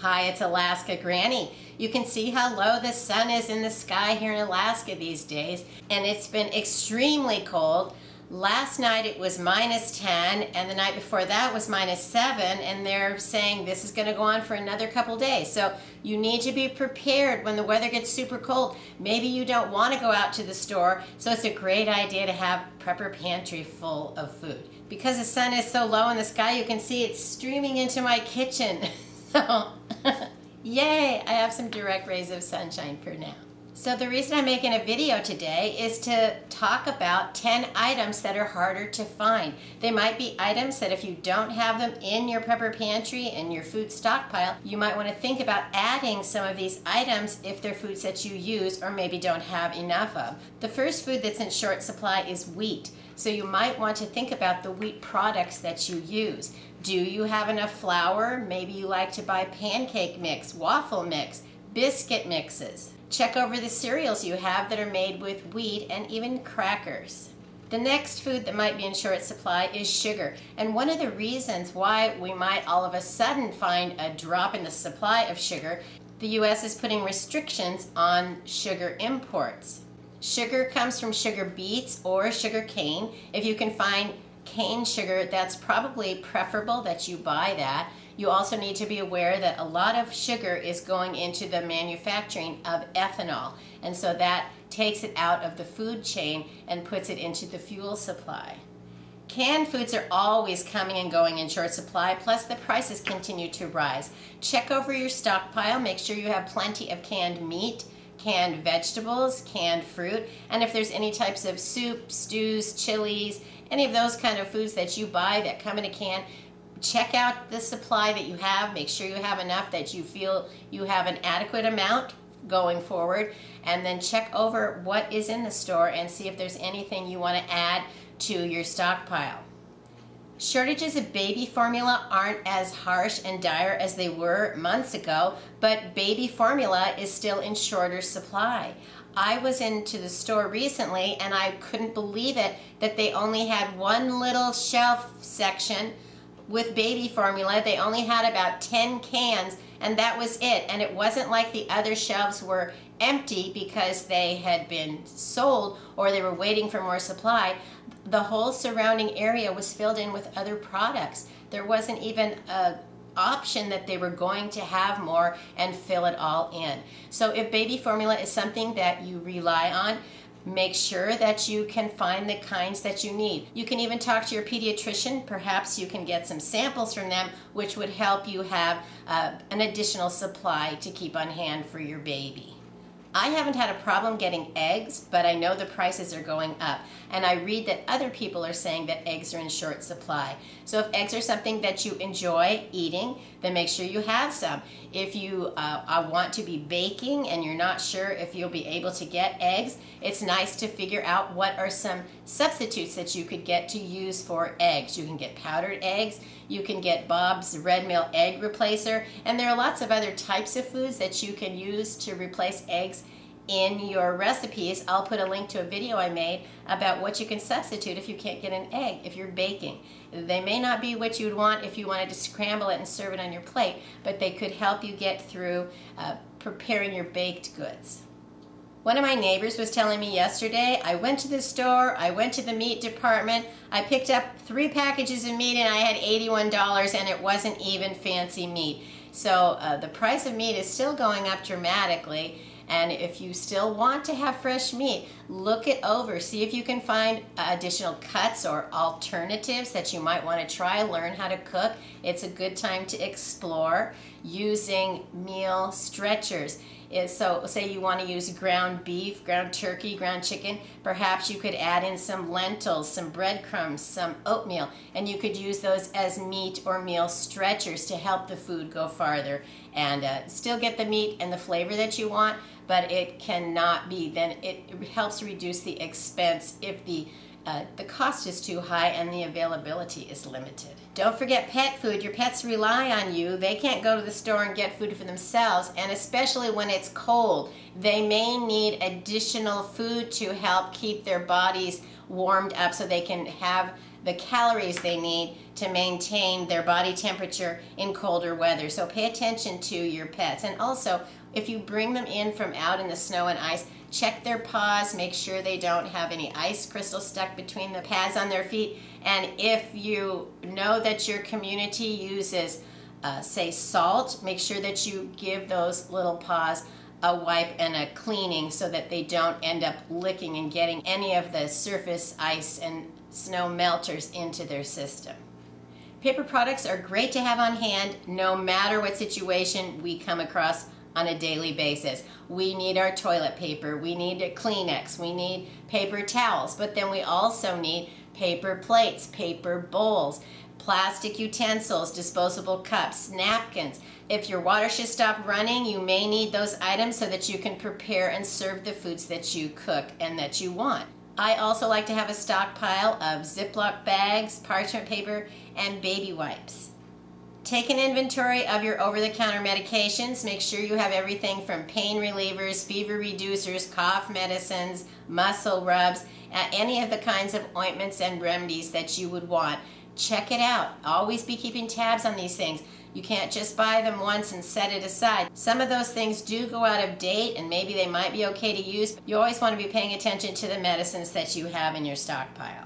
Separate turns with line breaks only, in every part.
Hi, it's Alaska Granny. You can see how low the sun is in the sky here in Alaska these days, and it's been extremely cold. Last night it was -10, and the night before that was -7, and they're saying this is going to go on for another couple days. So you need to be prepared when the weather gets super cold. Maybe you don't want to go out to the store, so it's a great idea to have prepper pantry full of food. Because the sun is so low in the sky, you can see it's streaming into my kitchen. So, yay, I have some direct rays of sunshine for now. So the reason I'm making a video today is to talk about 10 items that are harder to find. They might be items that if you don't have them in your prepper pantry and your food stockpile, you might want to think about adding some of these items if they're foods that you use or maybe don't have enough of. The first food that's in short supply is wheat. So you might want to think about the wheat products that you use. Do you have enough flour? Maybe you like to buy pancake mix, waffle mix, biscuit mixes. Check over the cereals you have that are made with wheat and even crackers. The next food that might be in short supply is sugar. And one of the reasons why we might all of a sudden find a drop in the supply of sugar, the U.S. is putting restrictions on sugar imports. Sugar comes from sugar beets or sugar cane. If you can find cane sugar, that's probably preferable that you buy that. You also need to be aware that a lot of sugar is going into the manufacturing of ethanol, and so that takes it out of the food chain and puts it into the fuel supply. Canned foods are always coming and going in short supply, plus the prices continue to rise. Check over your stockpile, make sure you have plenty of canned meat, canned vegetables, canned fruit, and if there's any types of soup, stews, chilies, any of those kind of foods that you buy that come in a can, check out the supply that you have. Make sure you have enough that you feel you have an adequate amount going forward, and then check over what is in the store and see if there's anything you want to add to your stockpile. Shortages of baby formula aren't as harsh and dire as they were months ago, but baby formula is still in shorter supply. I was into the store recently and I couldn't believe it that they only had one little shelf section with baby formula. They only had about 10 cans and that was it. And it wasn't like the other shelves were empty because they had been sold or they were waiting for more supply. The whole surrounding area was filled in with other products. There wasn't even a option that they were going to have more and fill it all in. So if baby formula is something that you rely on, make sure that you can find the kinds that you need. You can even talk to your pediatrician. Perhaps you can get some samples from them, which would help you have an additional supply to keep on hand for your baby. I haven't had a problem getting eggs, but I know the prices are going up. And I read that other people are saying that eggs are in short supply. So if eggs are something that you enjoy eating, then make sure you have some. If you want to be baking and you're not sure if you'll be able to get eggs, it's nice to figure out what are some substitutes that you could get to use for eggs. You can get powdered eggs, you can get Bob's Red Mill egg replacer, and there are lots of other types of foods that you can use to replace eggs in your recipes. I'll put a link to a video I made about what you can substitute if you can't get an egg if you're baking. They may not be what you'd want if you wanted to scramble it and serve it on your plate, but they could help you get through preparing your baked goods. One of my neighbors was telling me yesterday, I went to the store, I went to the meat department, I picked up 3 packages of meat and I had $81 and it wasn't even fancy meat. So the price of meat is still going up dramatically. And if you still want to have fresh meat, look it over. See if you can find additional cuts or alternatives that you might want to try. Learn how to cook. It's a good time to explore using meal stretchers. So say you want to use ground beef, ground turkey, ground chicken, perhaps you could add in some lentils, some breadcrumbs, some oatmeal, and you could use those as meat or meal stretchers to help the food go farther and still get the meat and the flavor that you want, but it cannot be, then it helps reduce the expense if the cost is too high and the availability is limited. Don't forget pet food. Your pets rely on you. They can't go to the store and get food for themselves, and especially when it's cold, they may need additional food to help keep their bodies warmed up so they can have the calories they need to maintain their body temperature in colder weather. So pay attention to your pets. And also, if you bring them in from out in the snow and ice, check their paws, make sure they don't have any ice crystals stuck between the pads on their feet. And if you know that your community uses, say, salt, make sure that you give those little paws a wipe and a cleaning so that they don't end up licking and getting any of the surface ice and snow melters into their system. Paper products are great to have on hand no matter what situation we come across on a daily basis. We need our toilet paper, we need a Kleenex, we need paper towels, but then we also need paper plates, paper bowls, plastic utensils, disposable cups, napkins. If your water should stop running, you may need those items so that you can prepare and serve the foods that you cook and that you want. I also like to have a stockpile of Ziploc bags, parchment paper, and baby wipes. Take an inventory of your over-the-counter medications. Make sure you have everything from pain relievers, fever reducers, cough medicines, muscle rubs, any of the kinds of ointments and remedies that you would want. Check it out. Always be keeping tabs on these things. You can't just buy them once and set it aside. Some of those things do go out of date and maybe they might be okay to use. You always want to be paying attention to the medicines that you have in your stockpile.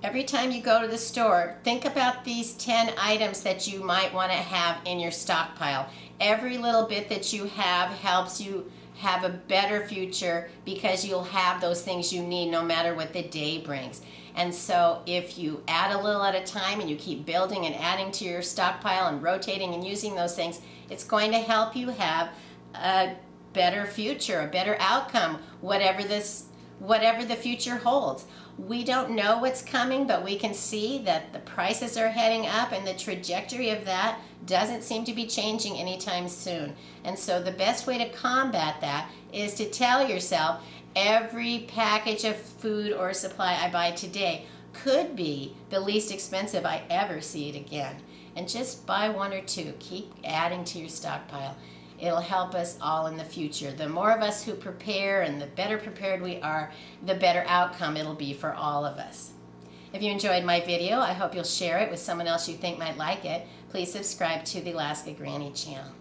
Every time you go to the store, think about these 10 items that you might want to have in your stockpile. Every little bit that you have helps you have a better future because you'll have those things you need no matter what the day brings. And so if you add a little at a time and you keep building and adding to your stockpile and rotating and using those things, it's going to help you have a better future, a better outcome, whatever the future holds. We don't know what's coming, but we can see that the prices are heading up and the trajectory of that doesn't seem to be changing anytime soon. And so the best way to combat that is to tell yourself, every package of food or supply I buy today could be the least expensive I ever see it again. And just buy one or two. Keep adding to your stockpile. It'll help us all in the future. The more of us who prepare and the better prepared we are, the better outcome it'll be for all of us. If you enjoyed my video, I hope you'll share it with someone else you think might like it. Please subscribe to the Alaska Granny channel.